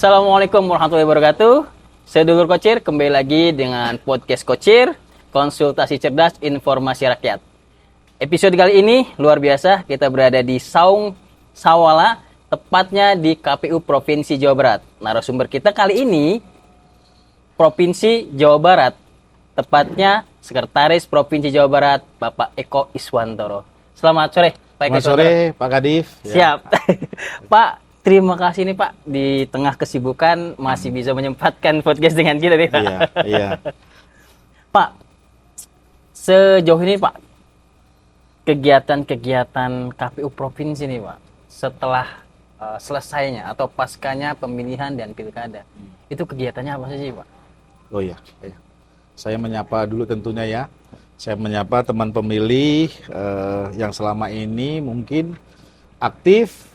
Assalamualaikum warahmatullahi wabarakatuh. Saya Dulur Kocir, kembali lagi dengan podcast Kocir, konsultasi cerdas informasi rakyat. Episode kali ini luar biasa, kita berada di Saung Sawala, tepatnya di KPU Provinsi Jawa Barat. Narasumber kita kali ini Provinsi Jawa Barat, tepatnya Sekretaris Provinsi Jawa Barat, Bapak Eko Iswantoro. Selamat sore, Pak Eko. Selamat sore, Pak Kadif. Siap. Pak, terima kasih nih Pak, di tengah kesibukan masih bisa menyempatkan podcast dengan kita nih Pak. Iya. Pak, sejauh ini Pak, kegiatan-kegiatan KPU Provinsi nih Pak, setelah selesainya atau paskanya pemilihan dan pilkada, itu kegiatannya apa sih Pak? Oh iya. Saya menyapa dulu tentunya ya. Saya menyapa teman pemilih yang selama ini mungkin aktif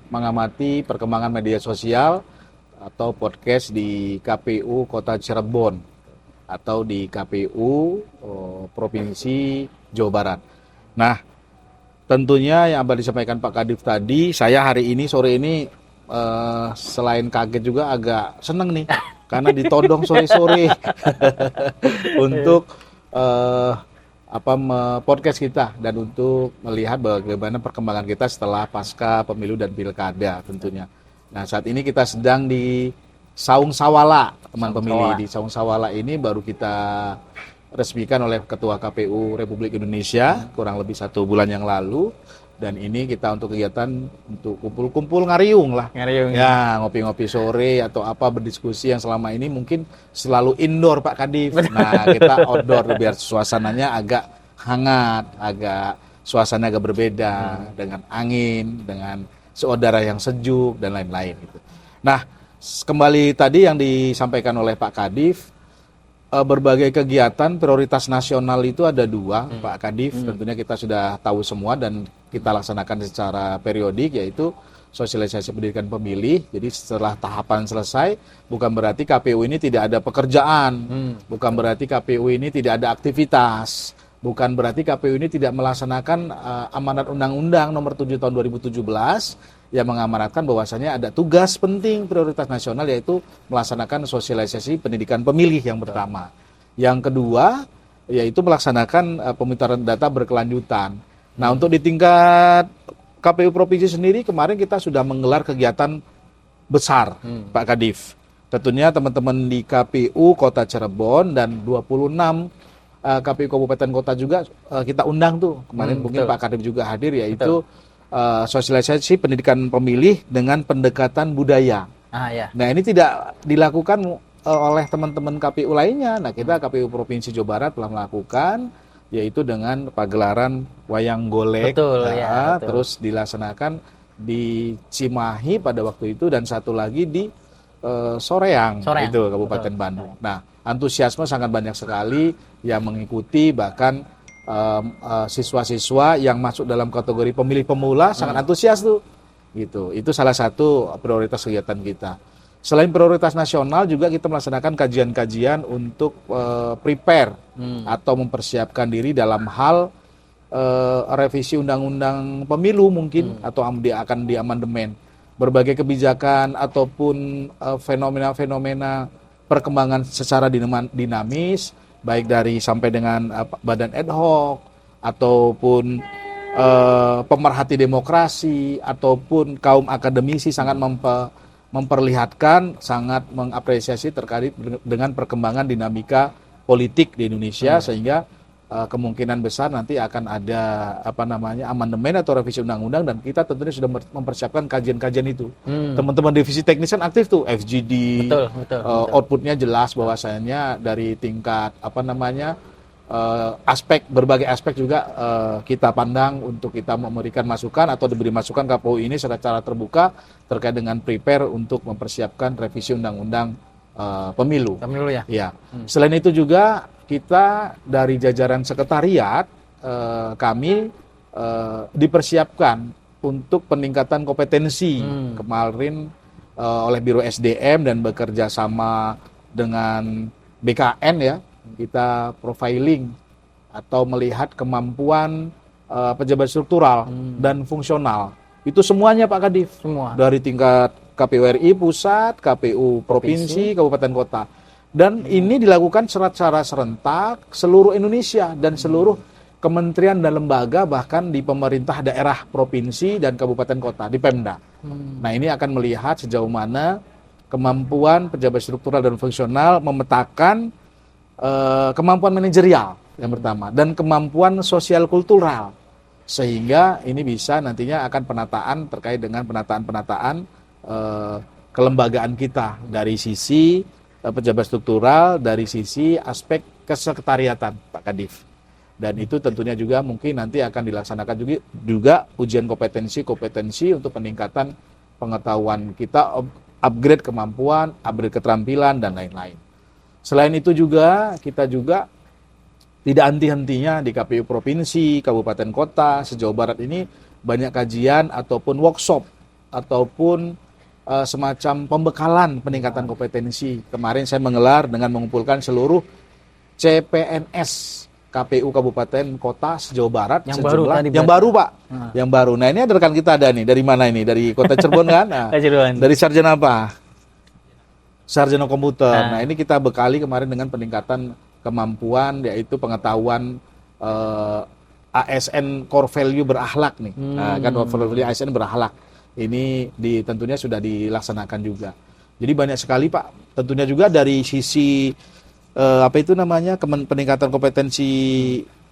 mengamati perkembangan media sosial atau podcast di KPU Kota Cirebon atau di KPU Provinsi Jawa Barat. Nah, tentunya yang apa disampaikan Pak Kadif tadi, saya sore ini selain kaget juga agak seneng nih karena ditodong sore-sore untuk podcast kita dan untuk melihat bagaimana perkembangan kita setelah pasca pemilu dan pilkada tentunya. Nah, saat ini kita sedang di Saung Sawala, teman pemilih. Di Saung Sawala ini baru kita resmikan oleh Ketua KPU Republik Indonesia kurang lebih 1 bulan yang lalu. Dan ini kita untuk kegiatan untuk kumpul-kumpul ngariung lah. Ya, ngopi-ngopi sore atau apa, berdiskusi yang selama ini mungkin selalu indoor Pak Kadif. Nah, kita outdoor biar suasananya agak hangat, suasananya agak berbeda dengan angin, dengan udara yang sejuk dan lain-lain gitu. Nah, kembali tadi yang disampaikan oleh Pak Kadif, berbagai kegiatan prioritas nasional itu ada 2, Pak Kadif. Tentunya kita sudah tahu semua dan kita laksanakan secara periodik, yaitu sosialisasi pendidikan pemilih. Jadi setelah tahapan selesai, bukan berarti KPU ini tidak ada pekerjaan, bukan berarti KPU ini tidak ada aktivitas, bukan berarti KPU ini tidak melaksanakan amanat Undang-Undang Nomor 7 Tahun 2017 yang mengamanatkan bahwasanya ada tugas penting prioritas nasional, yaitu melaksanakan sosialisasi pendidikan pemilih yang pertama. Yang kedua, yaitu melaksanakan pemutaran data berkelanjutan. Nah, untuk di tingkat KPU Provinsi sendiri, kemarin kita sudah menggelar kegiatan besar, Pak Kadif. Tentunya teman-teman di KPU Kota Cirebon dan 26 KPU Kabupaten Kota juga kita undang tuh. Kemarin mungkin Pak Kadif juga hadir, yaitu sosialisasi pendidikan pemilih dengan pendekatan budaya. Nah, ini tidak dilakukan oleh teman-teman KPU lainnya. Nah, kita KPU Provinsi Jawa Barat telah melakukan, yaitu dengan pagelaran wayang golek. Terus dilaksanakan di Cimahi pada waktu itu, dan satu lagi di Soreang. Itu Kabupaten Bandung. Nah, antusiasme sangat banyak sekali yang mengikuti, bahkan siswa-siswa yang masuk dalam kategori pemilih pemula sangat antusias tuh. Gitu. Itu salah satu prioritas kegiatan kita. Selain prioritas nasional, juga kita melaksanakan kajian-kajian untuk prepare atau mempersiapkan diri dalam hal revisi undang-undang pemilu mungkin, atau akan diamandemen. Berbagai kebijakan ataupun fenomena-fenomena perkembangan secara dinamis, baik dari sampai dengan badan ad hoc, ataupun pemerhati demokrasi, ataupun kaum akademisi sangat memperlihatkan, sangat mengapresiasi terkait dengan perkembangan dinamika politik di Indonesia, sehingga kemungkinan besar nanti akan ada amandemen atau revisi undang-undang, dan kita tentunya sudah mempersiapkan kajian-kajian itu. Teman-teman divisi teknis kan aktif tuh, FGD, outputnya jelas bahwasanya dari tingkat berbagai aspek juga kita pandang untuk kita memberikan masukan atau diberi masukan KPU ini secara terbuka terkait dengan prepare untuk mempersiapkan revisi undang-undang pemilu. Ya. Selain itu juga kita dari jajaran sekretariat kami dipersiapkan untuk peningkatan kompetensi kemarin oleh Biro SDM dan bekerja sama dengan BKN ya. Kita profiling atau melihat kemampuan pejabat struktural dan fungsional. Itu semuanya Pak Kadif. Semua. Dari tingkat KPU RI pusat, KPU provinsi, kabupaten kota. Dan ini dilakukan secara serentak seluruh Indonesia dan seluruh kementerian dan lembaga, bahkan di pemerintah daerah provinsi dan kabupaten kota, di Pemda. Nah, ini akan melihat sejauh mana kemampuan pejabat struktural dan fungsional memetakan kemampuan manajerial yang pertama dan kemampuan sosial kultural, sehingga ini bisa nantinya akan penataan terkait dengan penataan kelembagaan kita dari sisi pejabat struktural, dari sisi aspek kesekretariatan, Pak Kadif. Dan itu tentunya juga mungkin nanti akan dilaksanakan juga ujian kompetensi untuk peningkatan pengetahuan kita, upgrade kemampuan, upgrade keterampilan, dan lain-lain. Selain itu juga, kita juga tidak henti-hentinya di KPU Provinsi, Kabupaten Kota, sejauh Barat ini banyak kajian ataupun workshop, ataupun semacam pembekalan peningkatan kompetensi. Kemarin saya menggelar dengan mengumpulkan seluruh CPNS KPU Kabupaten Kota sejauh Barat yang baru tadi, yang baru Pak, yang baru. Nah, ini ada rekan kita ada nih, dari mana ini? Dari Kota Cirebon kan? Nah, dari sarjana apa? Sarjana komputer. Nah, ini kita bekali kemarin dengan peningkatan kemampuan, yaitu pengetahuan ASN core value berakhlak nih. Nah, kan core value ASN berakhlak. Ini tentunya sudah dilaksanakan juga. Jadi banyak sekali Pak. Tentunya juga dari sisi peningkatan kompetensi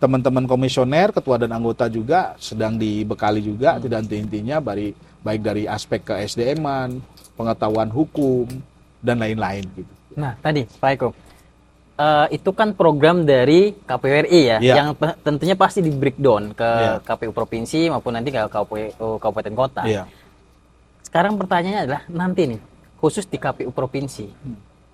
teman-teman komisioner, ketua dan anggota juga sedang dibekali juga, tidak henti-hentinya baik dari aspek ke SDM-an, pengetahuan hukum, dan lain-lain gitu. Nah, tadi Pak Eko, itu kan program dari KPU RI ya, yang tentunya pasti di breakdown ke KPU provinsi maupun nanti ke KPU kabupaten kota. Sekarang pertanyaannya adalah nanti nih, khusus di KPU provinsi,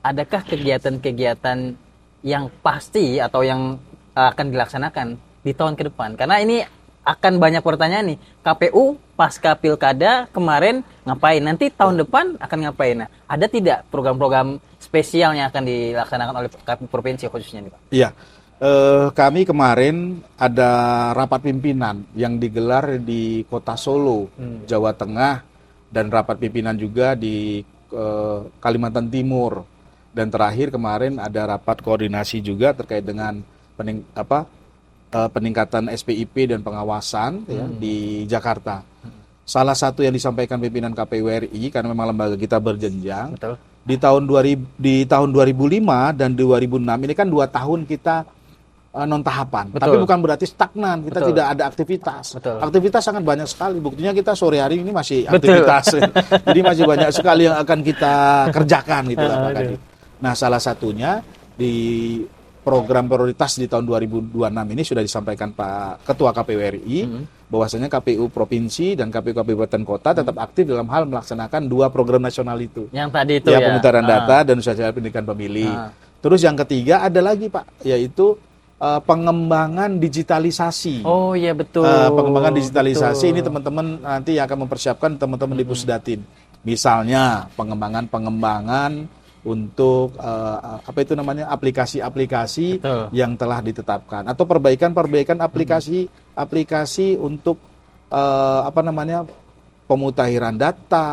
adakah kegiatan-kegiatan yang pasti atau yang akan dilaksanakan di tahun ke depan? Karena ini akan banyak pertanyaan nih. KPU pasca pilkada kemarin ngapain? Nanti tahun depan akan ngapain? Nah, ada tidak program-program spesial yang akan dilaksanakan oleh KPU provinsi khususnya nih Pak? Iya, kami kemarin ada rapat pimpinan yang digelar di Kota Solo, Jawa Tengah, dan rapat pimpinan juga di Kalimantan Timur. Dan terakhir kemarin ada rapat koordinasi juga terkait dengan peningkatan SPIP dan pengawasan di Jakarta. Salah satu yang disampaikan pimpinan KPU RI, karena memang lembaga kita berjenjang. Betul. Di tahun 2005 dan 2006 ini kan 2 tahun kita non tahapan. Betul. Tapi bukan berarti stagnan, kita tidak ada aktivitas. Betul. Aktivitas sangat banyak sekali. Buktinya kita sore hari ini masih aktivitas. Jadi masih banyak sekali yang akan kita kerjakan gitu Pak Kadif. Nah, salah satunya di program prioritas di tahun 2026 ini sudah disampaikan Pak Ketua KPU RI bahwasanya KPU Provinsi dan KPU Kabupaten Kota tetap aktif dalam hal melaksanakan 2 program nasional itu. Yang tadi itu ya. Pemutaran data dan usaha pendidikan pemilih. Terus yang ketiga ada lagi Pak, yaitu pengembangan digitalisasi. Oh iya betul. Pengembangan digitalisasi ini teman-teman nanti akan mempersiapkan teman-teman di Pusdatin. Misalnya pengembangan untuk aplikasi-aplikasi yang telah ditetapkan atau perbaikan aplikasi untuk pemutahiran data,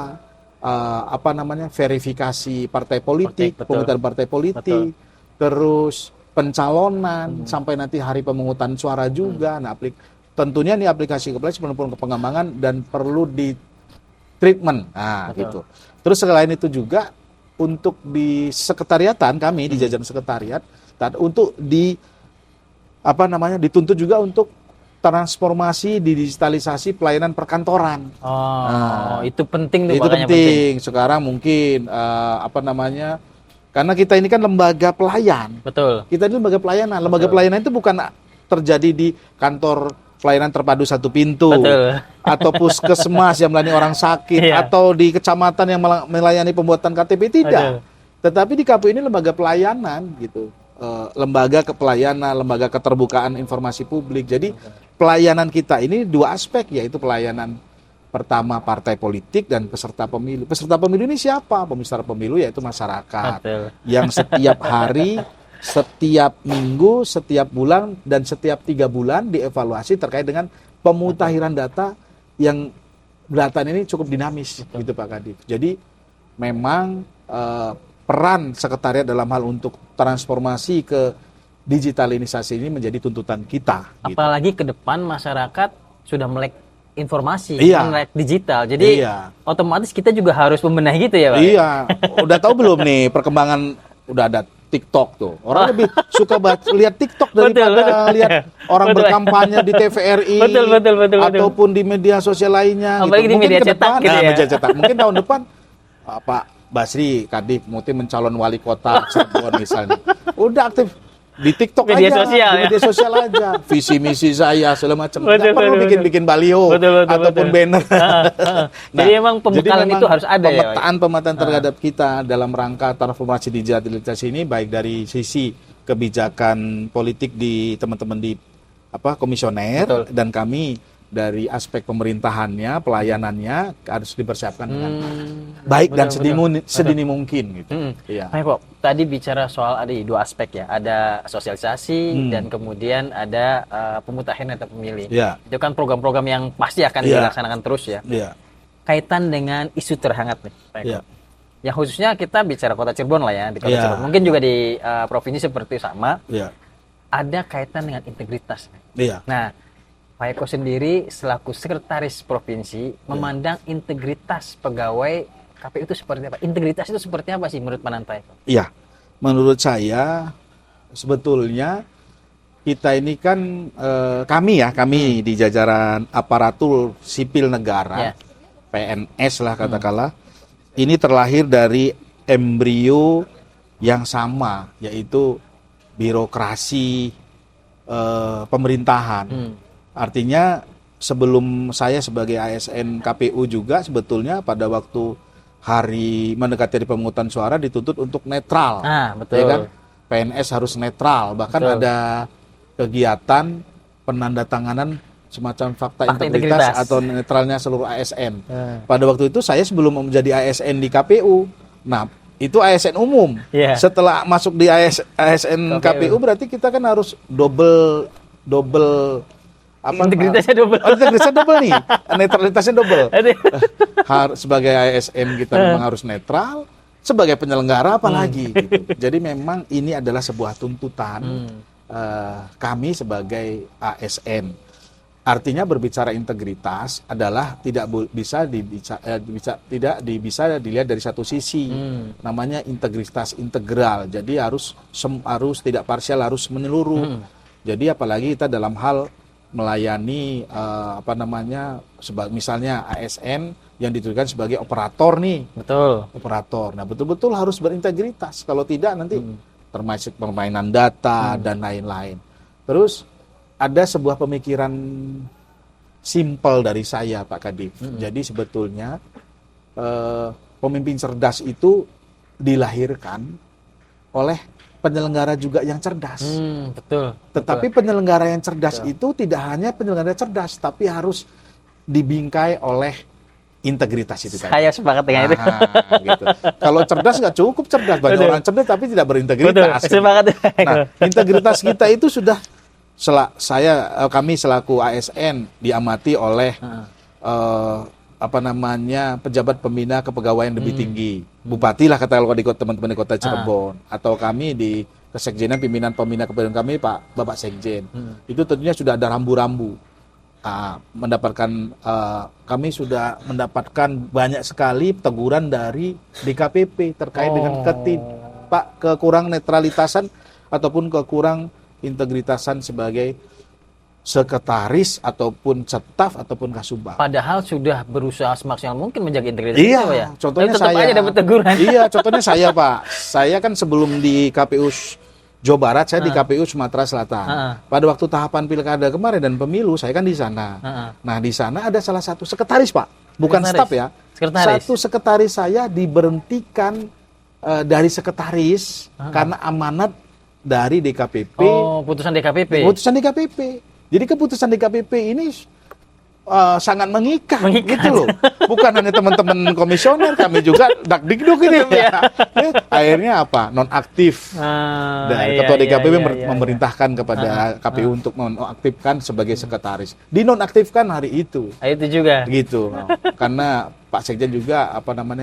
verifikasi partai politik, pemutahiran partai politik, terus pencalonan sampai nanti hari pemungutan suara juga. Nah, tentunya ini aplikasi perlu pengembangan dan perlu di treatment. Nah, gitu. Terus selain itu juga untuk di sekretariatan kami di jajaran sekretariat untuk dituntut juga untuk transformasi di digitalisasi pelayanan perkantoran. Itu penting tuh. Itu penting. Sekarang mungkin karena kita ini kan lembaga pelayan. Betul. Kita ini lembaga pelayanan. Lembaga pelayanan itu bukan terjadi di kantor pelayanan terpadu satu pintu. Betul. Atau puskesmas yang melayani orang sakit, atau di kecamatan yang melayani pembuatan KTP, tidak. Tetapi di KPU ini lembaga pelayanan gitu. Lembaga kepelayanan, lembaga keterbukaan informasi publik. Jadi pelayanan kita ini 2 aspek, yaitu pelayanan pertama partai politik dan peserta pemilu. Peserta pemilu ini siapa? Peserta pemilu yaitu masyarakat. Betul. Yang setiap hari, setiap minggu, setiap bulan, dan setiap 3 bulan dievaluasi terkait dengan pemutahiran data yang data ini cukup dinamis. Betul. Gitu Pak Kadif. Jadi memang peran sekretariat dalam hal untuk transformasi ke digitalisasi ini menjadi tuntutan kita. Gitu. Apalagi ke depan masyarakat sudah melek informasi, Iya. melek digital. Jadi Iya. otomatis kita juga harus membenahi gitu ya, Pak? Iya, udah tahu belum nih perkembangan udah ada TikTok tuh. Orang lebih suka lihat TikTok daripada lihat orang Betul. berkampanye di TVRI Betul. ataupun di media sosial lainnya. Apalagi di Mungkin media ke cetak depan, gitu ya. media cetak. Mungkin tahun depan Pak Basri Kadif Muti mencalon wali kota Cirebon misalnya. Udah aktif di TikTok Media aja, sosial, di ya. media sosial aja, visi misi saya segala macam. Nggak Betul, perlu betul. bikin balio ataupun banner. Jadi emang pembekalan memang itu harus ada ya, Pak? pemetaan terhadap kita dalam rangka transformasi digitalisasi ini baik dari sisi kebijakan politik di teman-teman di komisioner Betul. dan kami dari aspek pemerintahannya, pelayanannya harus dipersiapkan dengan baik dan sedini mungkin gitu. Iya. Baik, Pak. Tadi bicara soal ada dua aspek ya, ada sosialisasi dan kemudian ada pemutahiran atau pemilih. Iya. Itu kan program-program yang pasti akan Iya. dilaksanakan terus ya. Iya. Kaitan dengan isu terhangat nih, Pak Eko. Iya. Yang khususnya kita bicara Kota Cirebon lah ya, di Kota Iya. Cirebon. Mungkin juga di provinsi seperti sama, Iya. ada kaitan dengan integritas. Iya. Nah, Pak Eko sendiri selaku sekretaris provinsi memandang integritas pegawai KPU itu seperti apa? Integritas itu seperti apa sih menurut pandangan Pak Eko? Iya, menurut saya sebetulnya kita ini kan kami di jajaran aparatur sipil negara, Ya. PNS lah katakanlah, ini terlahir dari embrio yang sama, yaitu birokrasi pemerintahan. Artinya sebelum saya sebagai ASN KPU juga sebetulnya pada waktu hari mendekati hari pemungutan suara dituntut untuk netral. Betul. Ya kan? PNS harus netral. Bahkan Betul. ada kegiatan penandatanganan semacam fakta integritas atau netralnya seluruh ASN. Pada waktu itu saya sebelum menjadi ASN di KPU. Nah, itu ASN umum. Yeah. Setelah masuk di ASN KPU berarti kita kan harus double integritasnya double. Integritasnya double nih. Netralitasnya double. Sebagai ASN kita memang harus netral, sebagai penyelenggara apalagi gitu. Jadi memang ini adalah sebuah tuntutan kami sebagai ASN. Artinya berbicara integritas adalah tidak bisa dilihat dari satu sisi. Namanya integritas integral. Jadi harus tidak parsial, harus menyeluruh. Jadi apalagi kita dalam hal melayani misalnya ASN yang ditujukan sebagai operator nih. Betul. Operator. Nah, betul-betul harus berintegritas. Kalau tidak nanti termasuk permainan data dan lain-lain. Terus ada sebuah pemikiran simpel dari saya, Pak Kadif. Jadi sebetulnya pemimpin cerdas itu dilahirkan oleh penyelenggara juga yang cerdas. Betul. Tetapi penyelenggara yang cerdas itu tidak hanya penyelenggara cerdas, tapi harus dibingkai oleh integritas itu tadi. Saya sepakat dengan itu. Gitu. Kalau cerdas nggak cukup cerdas, banyak orang cerdas tapi tidak berintegritas. Betul. Sepakat. Nah, integritas kita itu sudah kami selaku ASN diamati oleh pejabat pembina kepegawaian lebih tinggi. Bupati lah kata kalau di teman-teman di Kota Cirebon, atau kami di kesekjenan pimpinan pembina kepegawaian kami Bapak Sekjen. Itu tentunya sudah ada rambu-rambu. Kami sudah mendapatkan banyak sekali teguran dari DKPP terkait dengan kekurang netralitasan ataupun kekurang integritasan sebagai sekretaris ataupun staf ataupun kasubag. Padahal sudah berusaha semaksimal mungkin menjaga integritas Iya, itu, ya. contohnya tetap saya. aja dapat teguran. Iya, contohnya saya, Pak. Saya kan sebelum di KPU Jawa Barat, saya di KPU Sumatera Selatan. Pada waktu tahapan pilkada kemarin dan pemilu, saya kan di sana. Nah, di sana ada salah satu sekretaris, Pak. Bukan staf ya. Sekretaris. Satu sekretaris saya diberhentikan dari sekretaris karena amanat dari DKPP. Oh, putusan DKPP. Putusan DKPP. Jadi keputusan DKPP ini sangat mengikat gitu loh. Bukan hanya teman-teman komisioner, kami juga dakdikduk ini ya. Akhirnya apa? Nonaktif. Dan Ketua DKPP memerintahkan kepada KPU untuk menonaktifkan sebagai sekretaris. Dinonaktifkan hari itu. Itu juga. Gitu. Karena Pak Sekjen juga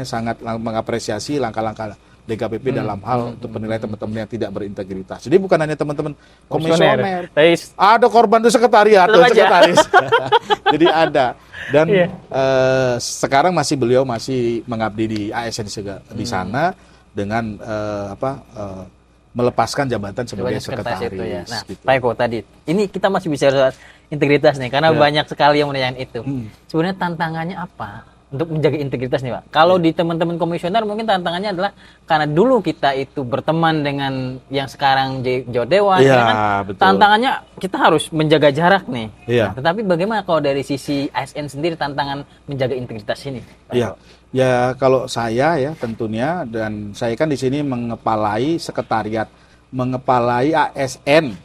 sangat mengapresiasi langkah-langkah DKPP dalam hal untuk menilai teman-teman yang tidak berintegritas. Jadi bukan hanya teman-teman komisioner. Ada korban itu sekretariat atau sekretaris. Jadi ada. Dan sekarang beliau masih mengabdi di ASN di sana dengan melepaskan jabatan sebagai sekretaris. Itu, ya. Nah, gitu. Pak Eko tadi, ini kita masih bicara integritas nih, karena banyak sekali yang menanyakan itu. Sebenarnya tantangannya apa untuk menjaga integritas nih, Pak? Kalau di teman-teman komisioner mungkin tantangannya adalah karena dulu kita itu berteman dengan yang sekarang Jawa Dewan, betul. tantangannya kita harus menjaga jarak nih. Iya. Nah, tetapi bagaimana kalau dari sisi ASN sendiri tantangan menjaga integritas ini? Iya. Ya kalau saya ya tentunya, dan saya kan di sini mengepalai sekretariat, mengepalai ASN,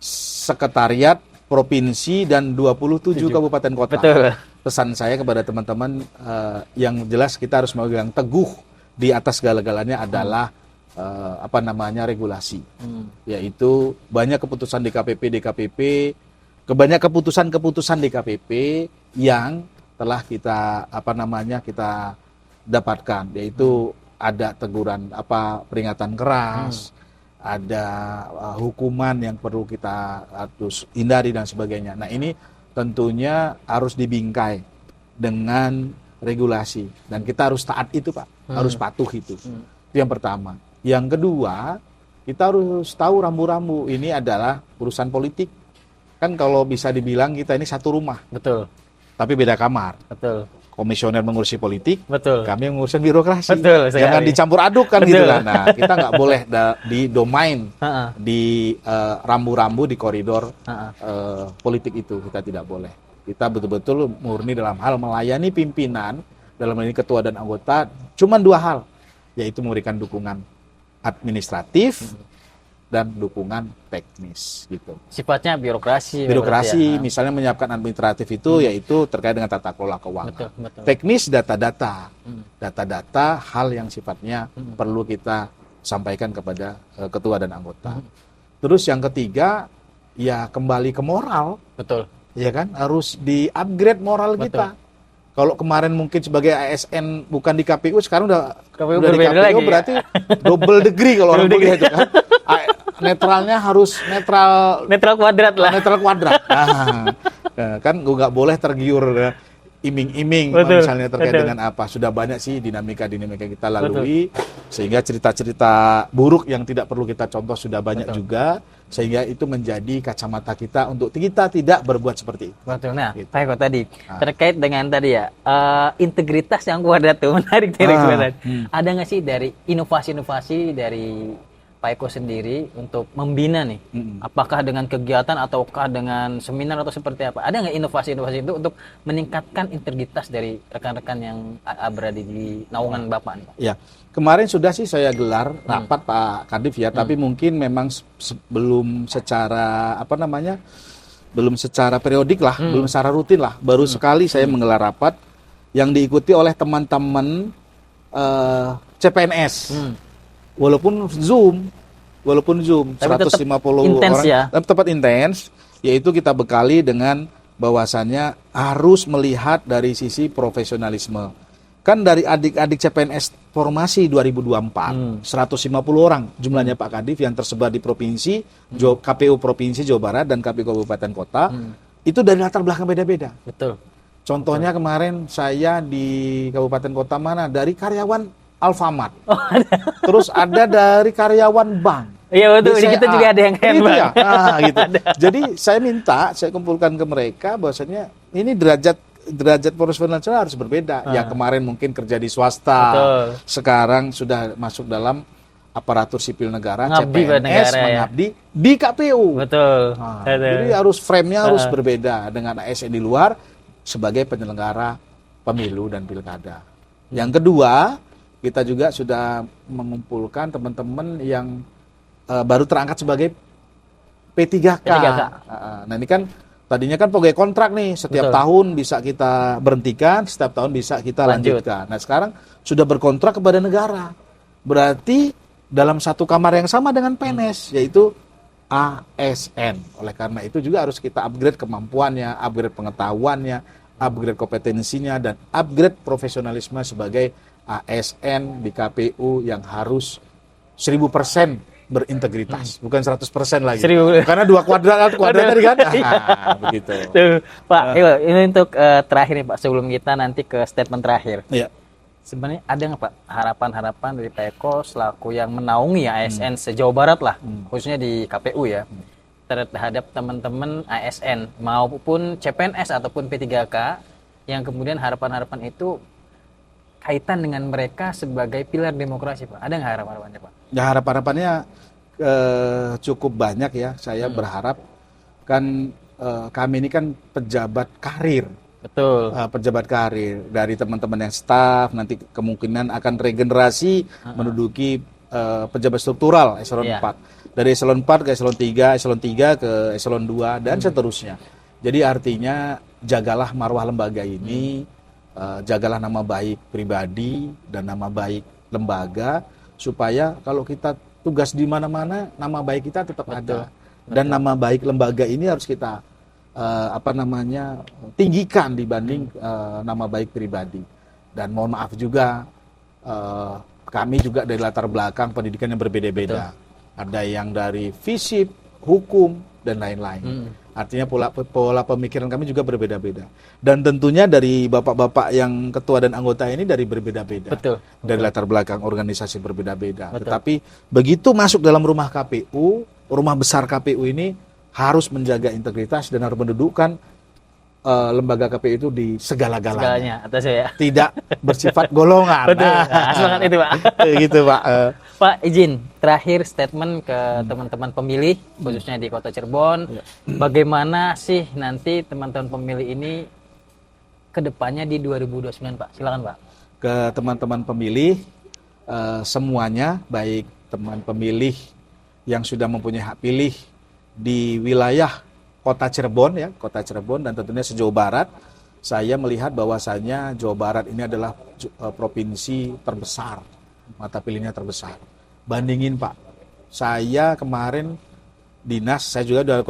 sekretariat provinsi dan 27 kabupaten kota. Betul. Pesan saya kepada teman-teman yang jelas kita harus memegang teguh di atas segala-galanya adalah regulasi. Yaitu banyak keputusan DKPP, banyak keputusan DKPP yang telah kita kita dapatkan, yaitu ada teguran peringatan keras, ada hukuman yang perlu kita harus hindari dan sebagainya. Nah, ini tentunya harus dibingkai dengan regulasi dan kita harus taat itu, Pak. Harus patuh itu. Itu yang pertama. Yang kedua, kita harus tahu rambu-rambu ini adalah urusan politik. Kan kalau bisa dibilang kita ini satu rumah. Betul. Tapi beda kamar. Betul. Komisioner mengurusi politik, betul. Kami mengurusi birokrasi. Betul, jangan dicampur aduk kan gitu kan. Nah, kita nggak boleh di domain di rambu-rambu di koridor politik itu, kita tidak boleh. Kita betul-betul murni dalam hal melayani pimpinan, dalam ini ketua dan anggota, cuma dua hal, yaitu memberikan dukungan administratif dan dukungan teknis gitu. Sifatnya birokrasi. Misalnya menyiapkan administratif itu yaitu terkait dengan tata kelola keuangan. Betul. Teknis data-data. Data-data hal yang sifatnya perlu kita sampaikan kepada ketua dan anggota. Terus yang ketiga, ya kembali ke moral. Betul. Ya kan, harus di-upgrade moral kita. Kalau kemarin mungkin sebagai ASN bukan di KPU, sekarang udah di KPU lagi, berarti double degree kalau orang kuliah itu kan. Netralnya harus netral kuadrat lah. Netral kuadrat. Nah, kan nggak boleh tergiur iming-iming misalnya terkait dengan apa. Sudah banyak sih dinamika kita lalui, sehingga cerita-cerita buruk yang tidak perlu kita contoh sudah banyak juga, sehingga itu menjadi kacamata kita untuk kita tidak berbuat seperti itu. Betul. Nah, gitu. Pak Eko tadi terkait dengan tadi ya integritas yang kuadrat itu menarik dari ada nggak sih dari inovasi-inovasi dari Pak Eko sendiri untuk membina nih, apakah dengan kegiatan ataukah dengan seminar atau seperti apa? Ada nggak inovasi-inovasi itu untuk meningkatkan integritas dari rekan-rekan yang berada di naungan Bapak nih, Pak? Ya, kemarin sudah sih saya gelar rapat Pak Kadif ya, tapi mungkin memang belum secara belum secara periodik lah, belum secara rutin lah. Baru sekali saya menggelar rapat yang diikuti oleh teman-teman CPNS. Walaupun Zoom tapi 150 intens orang, ya? Tepat intens, yaitu kita bekali dengan bahwasannya harus melihat dari sisi profesionalisme. Kan dari adik-adik CPNS formasi 2024, 150 orang jumlahnya Pak Kadif yang tersebar di provinsi, KPU Provinsi Jawa Barat dan KPU Kabupaten Kota, itu dari latar belakang beda-beda. Betul. Contohnya kemarin saya di Kabupaten Kota mana, dari karyawan Alfamart. Terus ada dari karyawan bank. Iya betul, kita juga ada yang kayak gitu ya. Gitu. Jadi saya kumpulkan ke mereka bahwasanya ini derajat profesional harus berbeda. Yang kemarin mungkin kerja di swasta, sekarang sudah masuk dalam aparatur sipil negara, CPNS, mengabdi di KPU. Betul. Jadi harus frame-nya harus berbeda dengan ASN di luar sebagai penyelenggara pemilu dan pilkada. Yang kedua, kita juga sudah mengumpulkan teman-teman yang baru terangkat sebagai P3K. Nah, ini kan Tadinya kan pegawai kontrak nih, setiap Betul. tahun bisa kita berhentikan, setiap tahun bisa kita Lanjut. lanjutkan. Nah sekarang sudah berkontrak kepada negara. Berarti dalam satu kamar yang sama dengan PNS, yaitu ASN. Oleh karena itu juga harus kita upgrade kemampuannya, upgrade pengetahuannya, upgrade kompetensinya, dan upgrade profesionalisme sebagai ASN di KPU yang harus 1000% berintegritas, bukan 100% lagi. 1000. Karena dua kuadrat tadi kan. Begitu. Tuh, Pak, ini untuk terakhir nih Pak, sebelum kita nanti ke statement terakhir. Iya. Sebenarnya ada nggak Pak harapan-harapan dari Pak Eko selaku yang menaungi ASN se-Jawa Barat lah, khususnya di KPU ya, terhadap teman-teman ASN maupun CPNS ataupun P3K yang kemudian harapan-harapan itu kaitan dengan mereka sebagai pilar demokrasi Pak. Ada nggak harapan-harapannya Pak? Ya harapannya cukup banyak ya. Saya berharap kan kami ini kan pejabat karir. Betul. Pejabat karir dari teman-teman yang staf nanti kemungkinan akan regenerasi menduduki pejabat struktural eselon 4. Dari eselon 4 ke eselon 3, eselon 3 ke eselon 2 dan seterusnya. Jadi artinya jagalah marwah lembaga ini, jagalah nama baik pribadi dan nama baik lembaga supaya kalau kita tugas di mana-mana nama baik kita tetap ada. Dan nama baik lembaga ini harus kita tinggikan dibanding nama baik pribadi. Dan mohon maaf juga kami juga dari latar belakang pendidikan yang berbeda-beda. Ada yang dari fisip, hukum dan lain-lain. Artinya pola pemikiran kami juga berbeda-beda. Dan tentunya dari bapak-bapak yang ketua dan anggota ini dari berbeda-beda. Betul. Dari latar belakang organisasi berbeda-beda. Tetapi begitu masuk dalam rumah KPU, rumah besar KPU ini harus menjaga integritas dan harus mendudukkan lembaga KPU itu di segala-galanya. Atas ya. Tidak bersifat golongan. Betul. Semangat itu Pak. Gitu Pak. Pak izin terakhir statement ke teman-teman pemilih khususnya di Kota Cirebon. Bagaimana sih nanti teman-teman pemilih ini ke depannya di 2029 Pak? Silakan Pak. Ke teman-teman pemilih semuanya, baik teman pemilih yang sudah mempunyai hak pilih di wilayah Kota Cirebon ya, Kota Cirebon dan tentunya se-Jawa Barat, saya melihat bahwasannya Jawa Barat ini adalah provinsi terbesar, mata pilihnya terbesar. Bandingin Pak, saya kemarin dinas, saya juga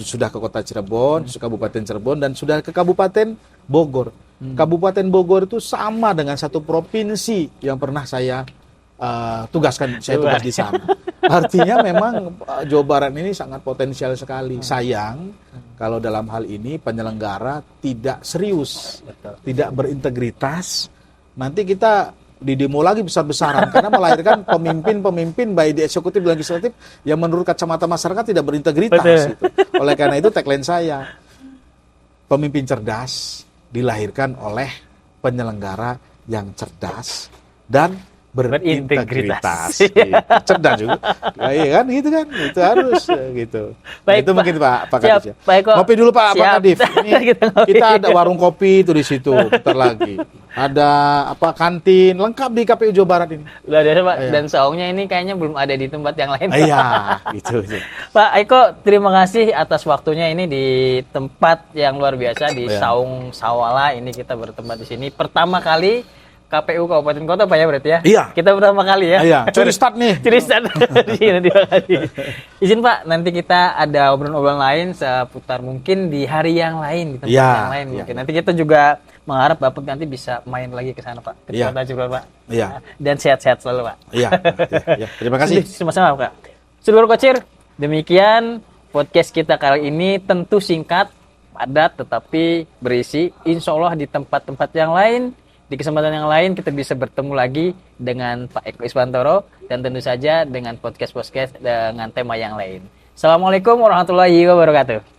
sudah ke Kota Cirebon, Kabupaten Cirebon dan sudah ke Kabupaten Bogor. Kabupaten Bogor itu sama dengan satu provinsi yang pernah saya tugas di sana. Artinya memang Jawa Barat ini sangat potensial sekali. Sayang kalau dalam hal ini penyelenggara tidak serius, tidak berintegritas. Nanti kita didemo lagi besar-besaran karena melahirkan pemimpin-pemimpin baik di eksekutif dan legislatif yang menurut kacamata masyarakat tidak berintegritas. Gitu. Oleh karena itu tagline saya, pemimpin cerdas dilahirkan oleh penyelenggara yang cerdas dan berintegritas. Gitu. Cerdas juga. Iya kan gitu kan. Itu harus gitu. Baik, itu Pak. Mungkin Pak Kadif ya. Baik, ngopi dulu Pak Kadif. Ini kita kita ada warung kopi itu di situ bentar lagi. Ada kantin lengkap di KPU Jawa Barat ini. Luar biasa Pak. Iya. Dan saungnya ini kayaknya belum ada di tempat yang lain. Pak. Iya, gitu. Pak Eko, terima kasih atas waktunya ini di tempat yang luar biasa di Saung Sawala. Ini kita bertempat di sini pertama kali KPU Kabupaten Kota Pak ya berarti ya? Iya. Kita pertama kali ya? Iya, curi start nih. Curi start di sini, terima kasih. Izin Pak, nanti kita ada obrolan-obrolan lain seputar mungkin di hari yang lain, di tempat yang lain mungkin. Nanti kita juga mengharap Bapak nanti bisa main lagi ke sana Pak. Ke Kota Cirebon Pak. Iya. Dan sehat-sehat selalu Pak. Iya. Terima kasih. Sama-sama Pak. Seluruh Kocir, demikian podcast kita kali ini tentu singkat, padat tetapi berisi. Insya Allah di tempat-tempat yang lain, di kesempatan yang lain kita bisa bertemu lagi dengan Pak Eko Iswantoro dan tentu saja dengan podcast dengan tema yang lain. Assalamualaikum warahmatullahi wabarakatuh.